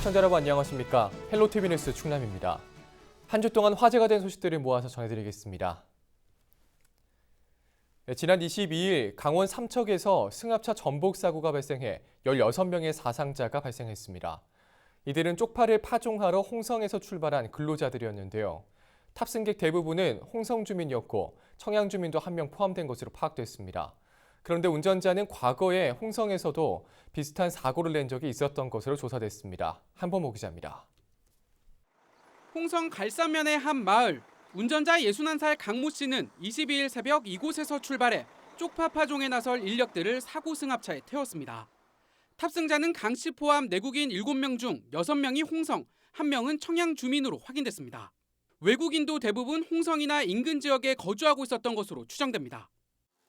시청자 여러분 안녕하십니까? 헬로티비 뉴스 충남입니다. 한 주 동안 화제가 된 소식들을 모아서 전해드리겠습니다. 지난 22일 강원 삼척에서 승합차 전복 사고가 발생해 16명의 사상자가 발생했습니다. 이들은 쪽파를 파종하러 홍성에서 출발한 근로자들이었는데요. 탑승객 대부분은 홍성 주민이었고 청양 주민도 1명 포함된 것으로 파악됐습니다. 그런데 운전자는 과거에 홍성에서도 비슷한 사고를 낸 적이 있었던 것으로 조사됐습니다. 한범호 기자입니다. 홍성 갈산면의 한 마을, 운전자 61살 강모 씨는 22일 새벽 이곳에서 출발해 쪽파 파종에 나설 인력들을 사고 승합차에 태웠습니다. 탑승자는 강 씨 포함 내국인 7명 중 6명이 홍성, 1명은 청양 주민으로 확인됐습니다. 외국인도 대부분 홍성이나 인근 지역에 거주하고 있었던 것으로 추정됩니다.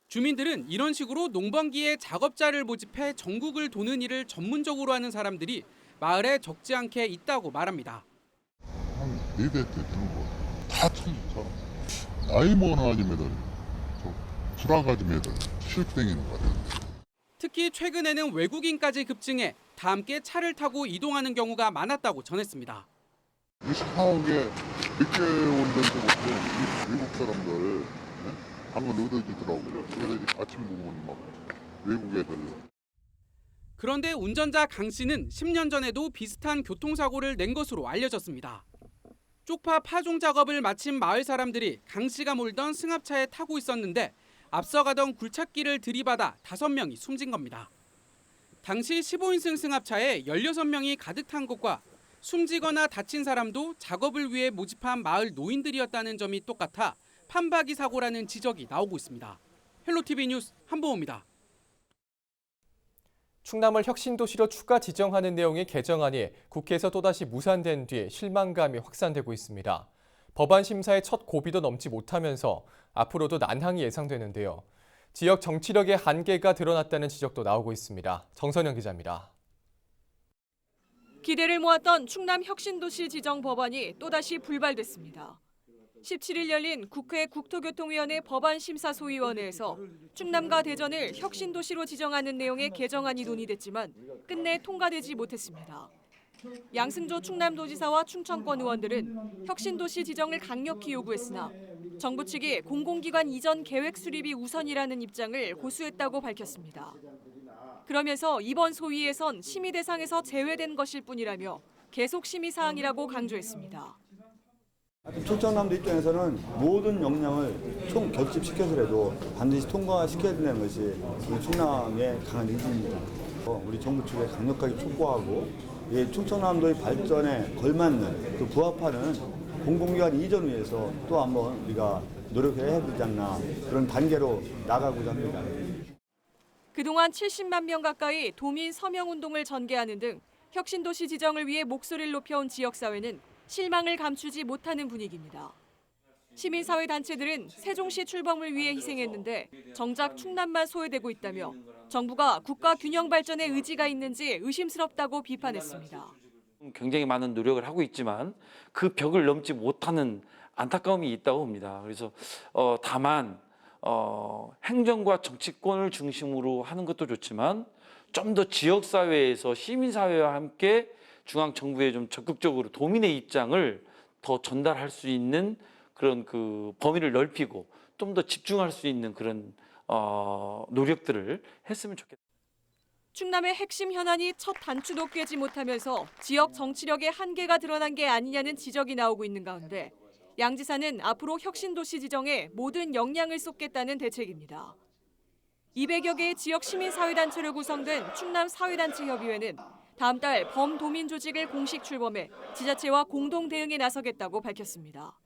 주민들은 이런 식으로 농번기에 작업자를 모집해 전국을 도는 일을 전문적으로 하는 사람들이 마을에 적지 않게 있다고 말합니다. 한 4대 때 되는 거 다 틀리죠. 나이 먹은 아줌매들, 불아가지매들 실땡이는 거 같아요. 특히 최근에는 외국인까지 급증해 다 함께 차를 타고 이동하는 경우가 많았다고 전했습니다. 이 상하게 늦게 온 데도 없고 외국 사람들 방금 얻어지더라고요. 그래서 아침 보면 막 외국 애들. 그런데 운전자 강 씨는 10년 전에도 비슷한 교통사고를 낸 것으로 알려졌습니다. 쪽파 파종 작업을 마친 마을 사람들이 강 씨가 몰던 승합차에 타고 있었는데 앞서가던 굴착기를 들이받아 5명이 숨진 겁니다. 당시 15인승 승합차에 16명이 가득 탄 것과 숨지거나 다친 사람도 작업을 위해 모집한 마을 노인들이었다는 점이 똑같아 판박이 사고라는 지적이 나오고 있습니다. 헬로티비 뉴스 한보호입니다. 충남을 혁신도시로 추가 지정하는 내용의 개정안이 국회에서 또다시 무산된 뒤 실망감이 확산되고 있습니다. 법안 심사의 첫 고비도 넘지 못하면서 앞으로도 난항이 예상되는데요. 지역 정치력의 한계가 드러났다는 지적도 나오고 있습니다. 정선영 기자입니다. 기대를 모았던 충남 혁신도시 지정 법안이 또다시 불발됐습니다. 17일 열린 국회 국토교통위원회 법안심사소위원회에서 충남과 대전을 혁신도시로 지정하는 내용의 개정안이 논의됐지만 끝내 통과되지 못했습니다. 양승조 충남도지사와 충청권 의원들은 혁신도시 지정을 강력히 요구했으나 정부 측이 공공기관 이전 계획 수립이 우선이라는 입장을 고수했다고 밝혔습니다. 그러면서 이번 소위에선 심의 대상에서 제외된 것일 뿐이라며 계속 심의 사항이라고 강조했습니다. 충청남도 입장에서는 모든 역량을 총 결집시켜서라도 반드시 통과시켜야 된다는 것이 우리 충남의 강한 의지입니다. 우리 정부 측에 강력하게 촉구하고 충청남도의 발전에 걸맞는 또 부합하는 공공기관 이전을 위해서 또 한번 우리가 노력해야 되지 않나 그런 단계로 나가고자 합니다. 그동안 70만 명 가까이 도민 서명운동을 전개하는 등 혁신도시 지정을 위해 목소리를 높여온 지역사회는 실망을 감추지 못하는 분위기입니다. 시민사회 단체들은 세종시 출범을 위해 희생했는데 정작 충남만 소외되고 있다며 정부가 국가 균형 발전에 의지가 있는지 의심스럽다고 비판했습니다. 굉장히 많은 노력을 하고 있지만 그 벽을 넘지 못하는 안타까움이 있다고 봅니다. 그래서 다만 행정과 정치권을 중심으로 하는 것도 좋지만 좀 더 지역사회에서 시민사회와 함께 중앙정부에 좀 적극적으로 도민의 입장을 더 전달할 수 있는 그런 그 범위를 넓히고 좀 더 집중할 수 있는 그런 노력들을 했으면 좋겠다. 충남의 핵심 현안이 첫 단추도 깨지 못하면서 지역 정치력의 한계가 드러난 게 아니냐는 지적이 나오고 있는 가운데 양 지사는 앞으로 혁신도시 지정에 모든 역량을 쏟겠다는 대책입니다. 200여 개의 지역 시민사회단체로 구성된 충남사회단체협의회는 다음 달 범도민 조직을 공식 출범해 지자체와 공동 대응에 나서겠다고 밝혔습니다.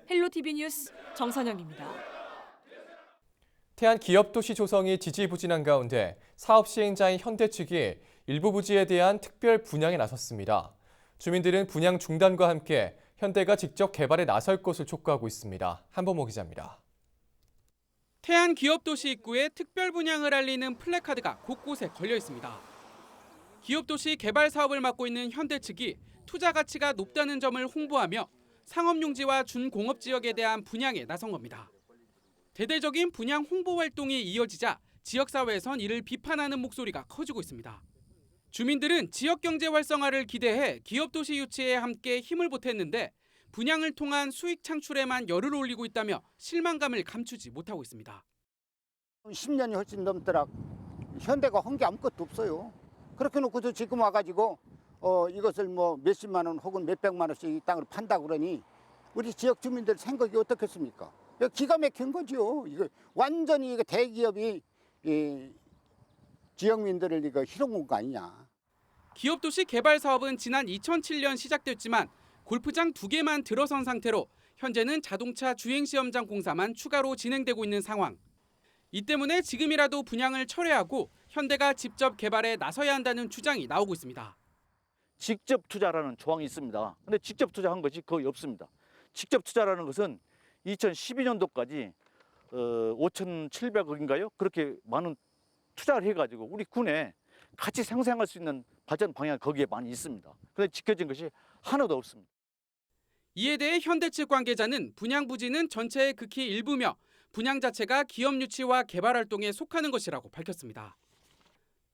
헬로티비 뉴스 정선영입니다. 태안 기업도시 조성이 지지부진한 가운데 사업 시행자인 현대 측이 일부 부지에 대한 특별 분양에 나섰습니다. 주민들은 분양 중단과 함께 현대가 직접 개발에 나설 것을 촉구하고 있습니다. 한범호 기자입니다. 태안 기업도시 입구에 특별 분양을 알리는 플래카드가 곳곳에 걸려 있습니다. 기업도시 개발 사업을 맡고 있는 현대 측이 투자 가치가 높다는 점을 홍보하며 상업용지와 준공업지역에 대한 분양에 나선 겁니다. 대대적인 분양 홍보 활동이 이어지자 지역사회에선 이를 비판하는 목소리가 커지고 있습니다. 주민들은 지역 경제 활성화를 기대해 기업 도시 유치에 함께 힘을 보탰는데 분양을 통한 수익 창출에만 열을 올리고 있다며 실망감을 감추지 못하고 있습니다. 10년이 훨씬 넘더라. 현대가 한 게 아무것도 없어요. 그렇게 놓고서 지금 와가지고 이것을 뭐 몇십만 원 혹은 몇백만 원씩 이 땅을 판다 그러니 우리 지역 주민들 생각이 어떻겠습니까? 이거 기가 막힌 거죠. 이거 완전히 이거 대기업이 지역민들을 이거 희롱한 거 아니냐. 기업 도시 개발 사업은 지난 2007년 시작됐지만 골프장 2개만 들어선 상태로 현재는 자동차 주행시험장 공사만 추가로 진행되고 있는 상황. 이 때문에 지금이라도 분양을 철회하고 현대가 직접 개발에 나서야 한다는 주장이 나오고 있습니다. 직접 투자라는 조항이 있습니다. 근데 직접 투자한 것이 거의 없습니다. 직접 투자라는 것은 2012년도까지 5,700억인가요? 그렇게 많은 투자를 해가지고 우리 군에 같이 생생할 수 있는 발전 방향이 거기에 많이 있습니다. 그런데 지켜진 것이 하나도 없습니다. 이에 대해 현대 측 관계자는 분양 부지는 전체의 극히 일부며 분양 자체가 기업 유치와 개발 활동에 속하는 것이라고 밝혔습니다.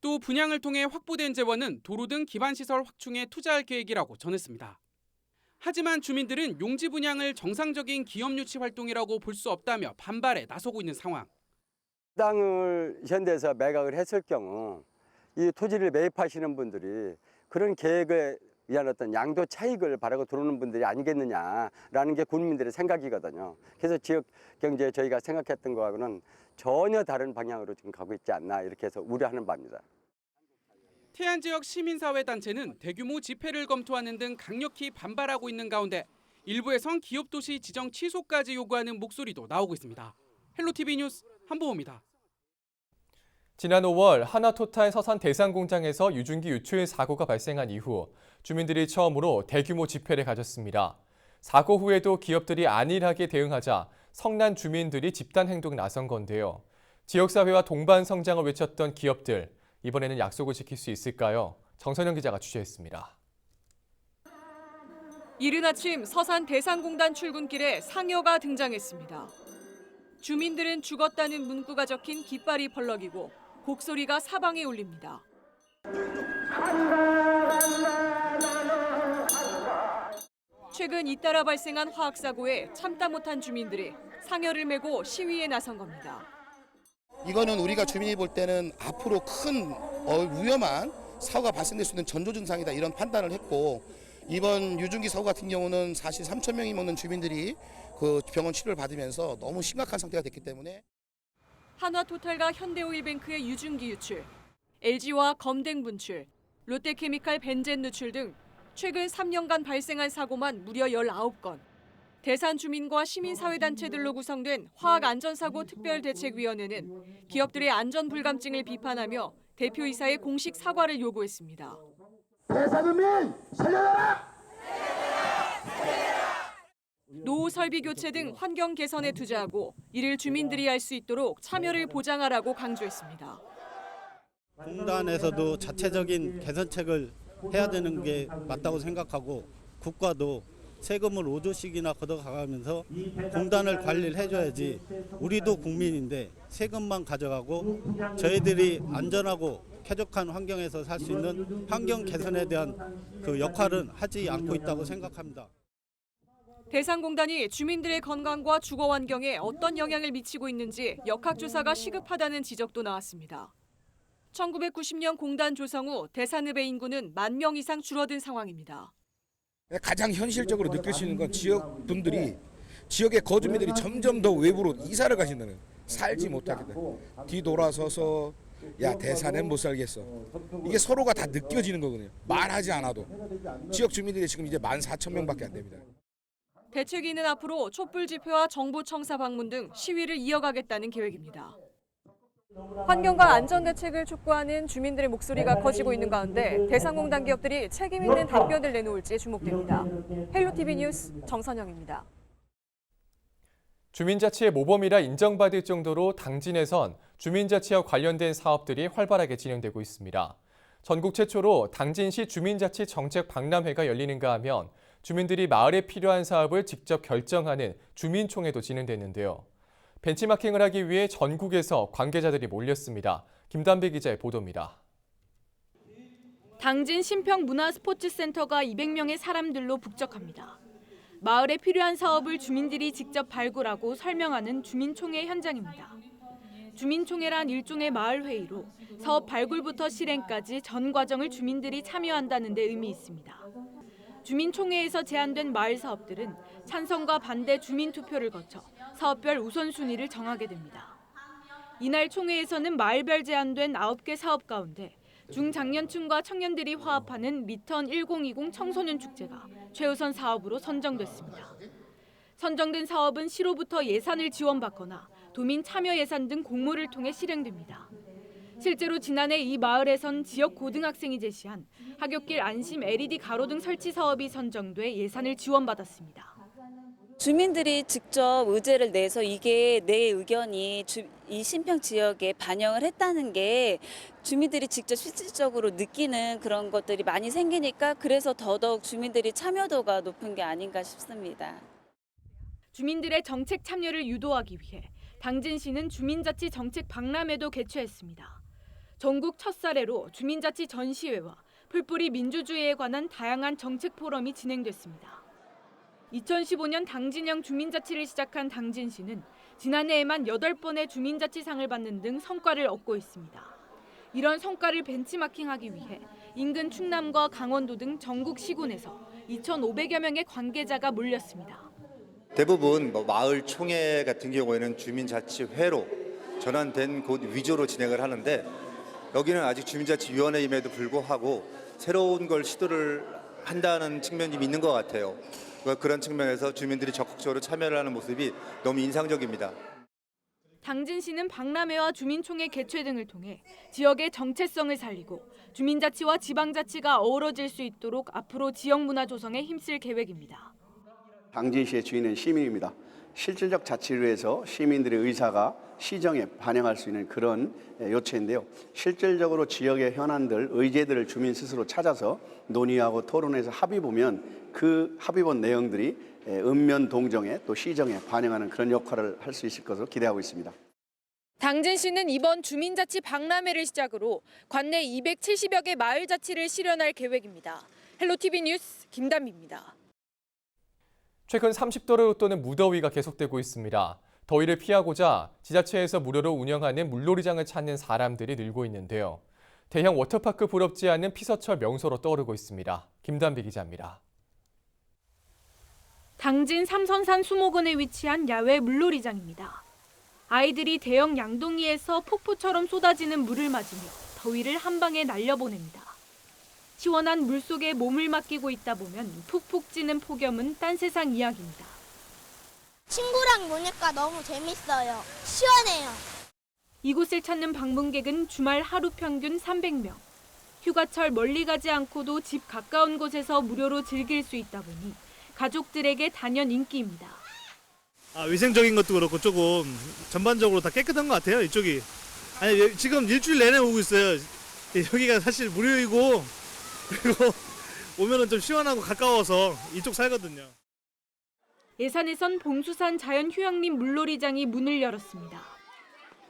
또 분양을 통해 확보된 재원은 도로 등 기반시설 확충에 투자할 계획이라고 전했습니다. 하지만 주민들은 용지 분양을 정상적인 기업 유치 활동이라고 볼 수 없다며 반발에 나서고 있는 상황. 땅을 현대에서 매각을 했을 경우 이 토지를 매입하시는 분들이 그런 계획에 위한 어떤 양도 차익을 바라고 들어오는 분들이 아니겠느냐라는 게 국민들의 생각이거든요. 그래서 지역 경제에 저희가 생각했던 거하고는 전혀 다른 방향으로 지금 가고 있지 않나 이렇게 해서 우려하는 바입니다. 태안 지역 시민사회단체는 대규모 집회를 검토하는 등 강력히 반발하고 있는 가운데 일부에선 기업도시 지정 취소까지 요구하는 목소리도 나오고 있습니다. 헬로티비 뉴스 한보호입니다. 지난 5월 하나토탈 서산 대산공장에서 유증기 유출 사고가 발생한 이후 주민들이 처음으로 대규모 집회를 가졌습니다. 사고 후에도 기업들이 안일하게 대응하자 성난 주민들이 집단 행동에 나선 건데요. 지역사회와 동반 성장을 외쳤던 기업들, 이번에는 약속을 지킬 수 있을까요? 정선영 기자가 취재했습니다. 이른 아침 서산 대산공단 출근길에 상여가 등장했습니다. 주민들은 죽었다는 문구가 적힌 깃발이 펄럭이고 곡소리가 사방에 울립니다. 최근 잇따라 발생한 화학사고에 참다 못한 주민들이 상여를 메고 시위에 나선 겁니다. 이거는 우리가 주민이 볼 때는 앞으로 큰 위험한 사고가 발생될 수 있는 전조 증상이다 이런 판단을 했고 이번 유증기 사고 같은 경우는 사실 3,000명이 먹는 주민들이 그 병원 치료를 받으면서 너무 심각한 상태가 됐기 때문에 한화토탈과 현대오일뱅크의 유증기 유출, LG와 검댕 분출, 롯데케미칼 벤젠 누출 등 최근 3년간 발생한 사고만 무려 19건. 대산 주민과 시민사회단체들로 구성된 화학안전사고 특별대책위원회는 기업들의 안전불감증을 비판하며 대표이사의 공식 사과를 요구했습니다. 대산주민 살려라! 노후 설비 교체 등 환경 개선에 투자하고 이를 주민들이 할 수 있도록 참여를 보장하라고 강조했습니다. 공단에서도 자체적인 개선책을 해야 되는 게 맞다고 생각하고 국가도 세금을 5조씩이나 걷어가면서 공단을 관리를 해줘야지 우리도 국민인데 세금만 가져가고 저희들이 안전하고 쾌적한 환경에서 살 수 있는 환경 개선에 대한 그 역할은 하지 않고 있다고 생각합니다. 대산공단이 주민들의 건강과 주거 환경에 어떤 영향을 미치고 있는지 역학조사가 시급하다는 지적도 나왔습니다. 1990년 공단 조성 후 대산읍의 인구는 10,000명 이상 줄어든 상황입니다. 가장 현실적으로 느낄 수 있는 건 지역 분들이 지역의 거주민들이 점점 더 외부로 이사를 가신다는 살지 못하게 돼. 뒤돌아서서 야 대산엔 못 살겠어. 이게 서로가 다 느껴지는 거거든요. 말하지 않아도. 지역 주민들이 지금 이제 14,000명밖에 안 됩니다. 대책위는 앞으로 촛불 집회와 정부 청사 방문 등 시위를 이어가겠다는 계획입니다. 환경과 안전 대책을 촉구하는 주민들의 목소리가 커지고 있는 가운데 대산공단 기업들이 책임 있는 답변을 내놓을지 주목됩니다. 헬로티비 뉴스 정선영입니다. 주민자치의 모범이라 인정받을 정도로 당진에선 주민자치와 관련된 사업들이 활발하게 진행되고 있습니다. 전국 최초로 당진시 주민자치 정책 박람회가 열리는가 하면 주민들이 마을에 필요한 사업을 직접 결정하는 주민총회도 진행됐는데요. 벤치마킹을 하기 위해 전국에서 관계자들이 몰렸습니다. 김단비 기자의 보도입니다. 당진 신평문화스포츠센터가 200명의 사람들로 북적합니다. 마을에 필요한 사업을 주민들이 직접 발굴하고 설명하는 주민총회 현장입니다. 주민총회란 일종의 마을회의로 사업 발굴부터 실행까지 전 과정을 주민들이 참여한다는 데 의미 있습니다. 주민총회에서 제안된 마을 사업들은 찬성과 반대 주민투표를 거쳐 사업별 우선순위를 정하게 됩니다. 이날 총회에서는 마을별 제안된 9개 사업 가운데 중장년층과 청년들이 화합하는 리턴 1020 청소년 축제가 최우선 사업으로 선정됐습니다. 선정된 사업은 시로부터 예산을 지원받거나 도민 참여 예산 등 공모를 통해 실행됩니다. 실제로 지난해 이 마을에선 지역 고등학생이 제시한 하굣길 안심 LED 가로등 설치 사업이 선정돼 예산을 지원받았습니다. 주민들이 직접 의제를 내서 이게 내 의견이 이 신평 지역에 반영을 했다는 게 주민들이 직접 실질적으로 느끼는 그런 것들이 많이 생기니까 그래서 더더욱 주민들이 참여도가 높은 게 아닌가 싶습니다. 주민들의 정책 참여를 유도하기 위해 당진시는 주민자치 정책 박람회도 개최했습니다. 전국 첫 사례로 주민자치 전시회와 풀뿌리 민주주의에 관한 다양한 정책 포럼이 진행됐습니다. 2015년 당진형 주민자치를 시작한 당진시는 지난해에만 8번의 주민자치상을 받는 등 성과를 얻고 있습니다. 이런 성과를 벤치마킹하기 위해 인근 충남과 강원도 등 전국 시군에서 2,500여 명의 관계자가 몰렸습니다. 대부분 마을 총회 같은 경우에는 주민자치회로 전환된 곳 위주로 진행을 하는데 여기는 아직 주민자치위원회임에도 불구하고 새로운 걸 시도를 한다는 측면이 있는 것 같아요. 그런 측면에서 주민들이 적극적으로 참여를 하는 모습이 너무 인상적입니다. 당진시는 박람회와 주민총회 개최 등을 통해 지역의 정체성을 살리고 주민자치와 지방자치가 어우러질 수 있도록 앞으로 지역문화 조성에 힘쓸 계획입니다. 당진시의 주인은 시민입니다. 실질적 자치를 위해서 시민들의 의사가 시정에 반영할 수 있는 그런 요체인데요. 실질적으로 지역의 현안들, 의제들을 주민 스스로 찾아서 논의하고 토론해서 합의 보면 그 합의본 내용들이 읍면 동정에 또 시정에 반영하는 그런 역할을 할 수 있을 것으로 기대하고 있습니다. 당진시는 이번 주민자치 박람회를 시작으로 관내 270여 개 마을자치를 실현할 계획입니다. 헬로티비 뉴스 김단비입니다. 최근 30도를 웃도는 무더위가 계속되고 있습니다. 더위를 피하고자 지자체에서 무료로 운영하는 물놀이장을 찾는 사람들이 늘고 있는데요. 대형 워터파크 부럽지 않은 피서철 명소로 떠오르고 있습니다. 김단비 기자입니다. 당진 삼선산 수목원에 위치한 야외 물놀이장입니다. 아이들이 대형 양동이에서 폭포처럼 쏟아지는 물을 맞으며 더위를 한 방에 날려보냅니다. 시원한 물속에 몸을 맡기고 있다 보면 푹푹 찌는 폭염은 딴 세상 이야기입니다. 친구랑 노니까 너무 재밌어요. 시원해요. 이곳을 찾는 방문객은 주말 하루 평균 300명. 휴가철 멀리 가지 않고도 집 가까운 곳에서 무료로 즐길 수 있다 보니 가족들에게 단연 인기입니다. 위생적인 것도 그렇고 조금 전반적으로 다 깨끗한 것 같아요, 이쪽이. 아니, 지금 일주일 내내 오고 있어요. 여기가 사실 무료이고 그리고 오면은 좀 시원하고 가까워서 이쪽 살거든요. 예산에선 봉수산 자연휴양림 물놀이장이 문을 열었습니다.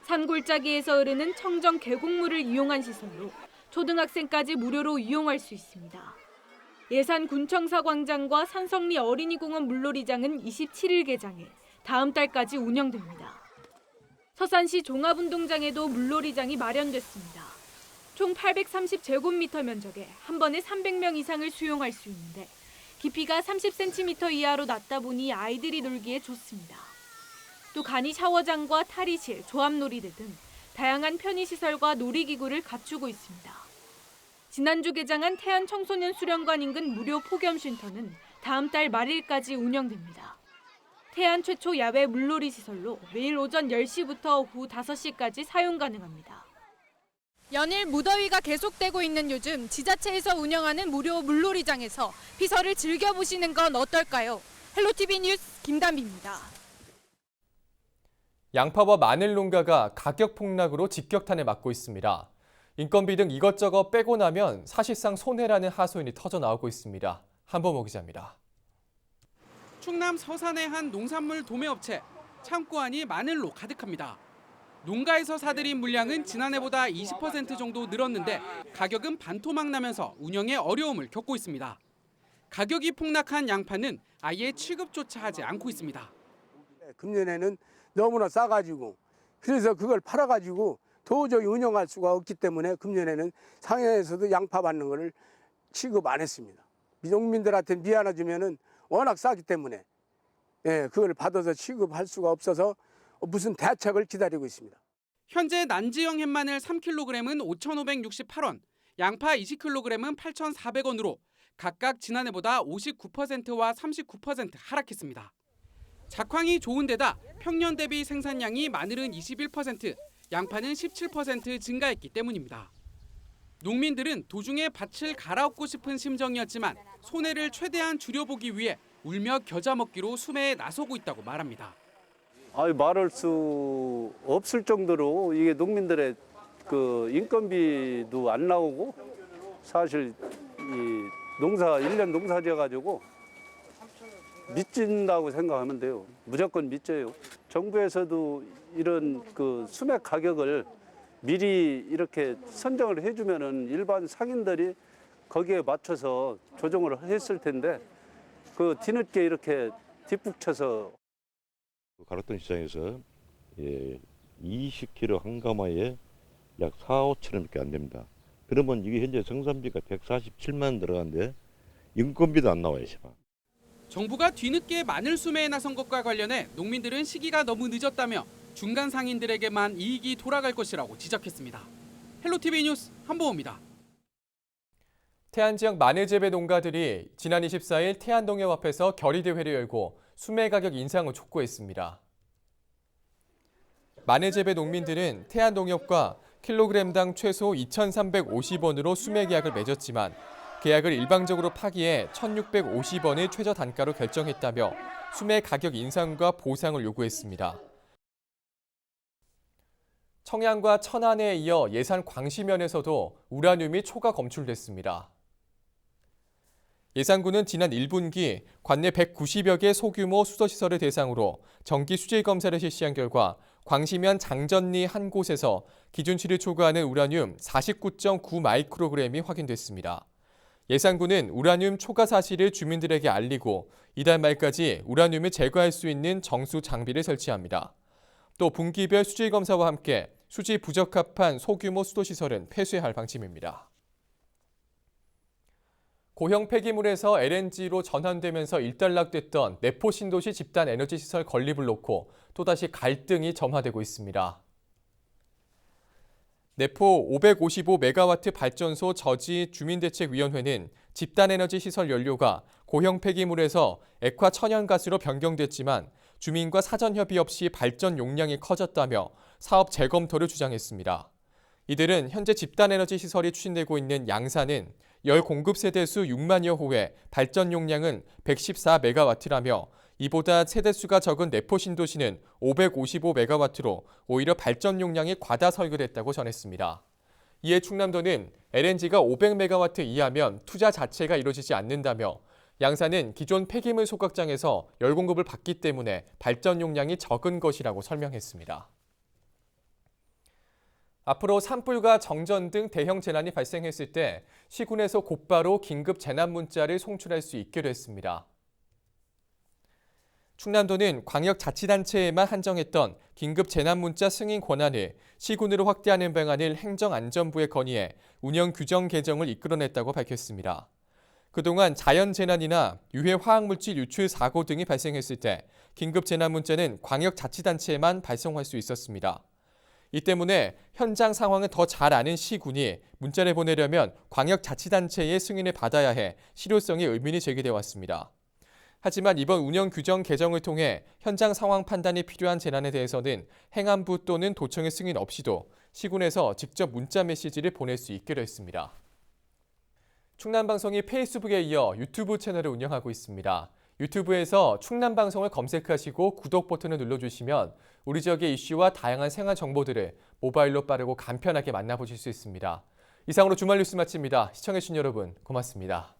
산골짜기에서 흐르는 청정 계곡물을 이용한 시설로 초등학생까지 무료로 이용할 수 있습니다. 예산 군청사 광장과 산성리 어린이공원 물놀이장은 27일 개장해 다음 달까지 운영됩니다. 서산시 종합운동장에도 물놀이장이 마련됐습니다. 총 830제곱미터 면적에 한 번에 300명 이상을 수용할 수 있는데 깊이가 30cm 이하로 낮다 보니 아이들이 놀기에 좋습니다. 또 간이 샤워장과 탈의실, 조합놀이대 등 다양한 편의시설과 놀이기구를 갖추고 있습니다. 지난주 개장한 태안 청소년 수련관 인근 무료 폭염쉼터는 다음 달 말일까지 운영됩니다. 태안 최초 야외 물놀이 시설로 매일 오전 10시부터 오후 5시까지 사용 가능합니다. 연일 무더위가 계속되고 있는 요즘 지자체에서 운영하는 무료 물놀이장에서 피서를 즐겨보시는 건 어떨까요? 헬로티비 뉴스 김단비입니다. 양파와 마늘 농가가 가격 폭락으로 직격탄을 맞고 있습니다. 인건비 등 이것저것 빼고 나면 사실상 손해라는 하소연이 터져나오고 있습니다. 한범호 기자입니다. 충남 서산의 한 농산물 도매업체, 창고 안이 마늘로 가득합니다. 농가에서 사들인 물량은 지난해보다 20% 정도 늘었는데 가격은 반토막 나면서 운영에 어려움을 겪고 있습니다. 가격이 폭락한 양파는 아예 취급조차 하지 않고 있습니다. 금년에는 너무나 싸가지고 그래서 그걸 팔아가지고 도저히 운영할 수가 없기 때문에 금년에는 상해에서도 양파 받는 거를 취급 안 했습니다. 농민들한테 미안해주면은 워낙 싸기 때문에 그걸 받아서 취급할 수가 없어서 무슨 대책을 기다리고 있습니다. 현재 난지형 햇마늘 3kg은 5,568원, 양파 20kg은 8,400원으로 각각 지난해보다 59%와 39% 하락했습니다. 작황이 좋은 데다 평년 대비 생산량이 마늘은 21%, 양파는 17% 증가했기 때문입니다. 농민들은 도중에 밭을 갈아엎고 싶은 심정이었지만 손해를 최대한 줄여보기 위해 울며 겨자 먹기로 수매에 나서고 있다고 말합니다. 말할 수 없을 정도로 이게 농민들의 그 인건비도 안 나오고 사실 이 농사 1년 농사 지어가지고 미친다고 생각하면 돼요. 무조건 미쳐요. 정부에서도 이런 그 수매 가격을 미리 이렇게 선정을 해주면은 일반 상인들이 거기에 맞춰서 조정을 했을 텐데 그 뒤늦게 이렇게 뒷북쳐서 가락동 시장에서 20kg 한 가마에 약 4~5천 원밖에 안 됩니다. 그러면 이게 현재 생산비가 147만 원 들어가는데 인건비도 안 나와요, 시방. 정부가 뒤늦게 마늘 수매에 나선 것과 관련해 농민들은 시기가 너무 늦었다며 중간 상인들에게만 이익이 돌아갈 것이라고 지적했습니다. 헬로티비 뉴스 한보호입니다. 태안 지역 마늘 재배 농가들이 지난 24일 태안농협 앞에서 결의대회를 열고 수매 가격 인상을 촉구했습니다. 마늘 재배 농민들은 태안농협과 킬로그램당 최소 2,350원으로 수매 계약을 맺었지만 계약을 일방적으로 파기해 1,650원의 최저 단가로 결정했다며 수매 가격 인상과 보상을 요구했습니다. 청양과 천안에 이어 예산 광시면에서도 우라늄이 초과 검출됐습니다. 예산군은 지난 1분기 관내 190여 개 소규모 수도시설을 대상으로 정기 수질 검사를 실시한 결과 광시면 장전리 한 곳에서 기준치를 초과하는 우라늄 49.9 마이크로그램이 확인됐습니다. 예산군은 우라늄 초과 사실을 주민들에게 알리고 이달 말까지 우라늄을 제거할 수 있는 정수 장비를 설치합니다. 또 분기별 수질 검사와 함께 수질 부적합한 소규모 수도시설은 폐쇄할 방침입니다. 고형 폐기물에서 LNG로 전환되면서 일단락됐던 내포 신도시 집단 에너지 시설 건립을 놓고 또다시 갈등이 점화되고 있습니다. 내포 555메가와트 발전소 저지 주민대책위원회는 집단에너지 시설 연료가 고형 폐기물에서 액화 천연가스로 변경됐지만 주민과 사전 협의 없이 발전 용량이 커졌다며 사업 재검토를 주장했습니다. 이들은 현재 집단에너지 시설이 추진되고 있는 양산은 열 공급 세대수 6만여 호의 발전 용량은 114메가와트라며 이보다 세대수가 적은 내포 신도시는 555메가와트로 오히려 발전 용량이 과다 설계됐다고 전했습니다. 이에 충남도는 LNG가 500메가와트 이하면 투자 자체가 이루어지지 않는다며 양산은 기존 폐기물 소각장에서 열 공급을 받기 때문에 발전 용량이 적은 것이라고 설명했습니다. 앞으로 산불과 정전 등 대형 재난이 발생했을 때 시군에서 곧바로 긴급 재난 문자를 송출할 수 있게 됐습니다. 충남도는 광역자치단체에만 한정했던 긴급 재난 문자 승인 권한을 시군으로 확대하는 방안을 행정안전부에 건의해 운영 규정 개정을 이끌어냈다고 밝혔습니다. 그동안 자연재난이나 유해 화학물질 유출 사고 등이 발생했을 때 긴급 재난 문자는 광역자치단체에만 발송할 수 있었습니다. 이 때문에 현장 상황을 더 잘 아는 시군이 문자를 보내려면 광역자치단체의 승인을 받아야 해 실효성의 의문이 제기돼 왔습니다. 하지만 이번 운영 규정 개정을 통해 현장 상황 판단이 필요한 재난에 대해서는 행안부 또는 도청의 승인 없이도 시군에서 직접 문자 메시지를 보낼 수 있게 됐습니다. 충남방송이 페이스북에 이어 유튜브 채널을 운영하고 있습니다. 유튜브에서 충남방송을 검색하시고 구독 버튼을 눌러주시면 우리 지역의 이슈와 다양한 생활 정보들을 모바일로 빠르고 간편하게 만나보실 수 있습니다. 이상으로 주말 뉴스 마칩니다. 시청해주신 여러분 고맙습니다.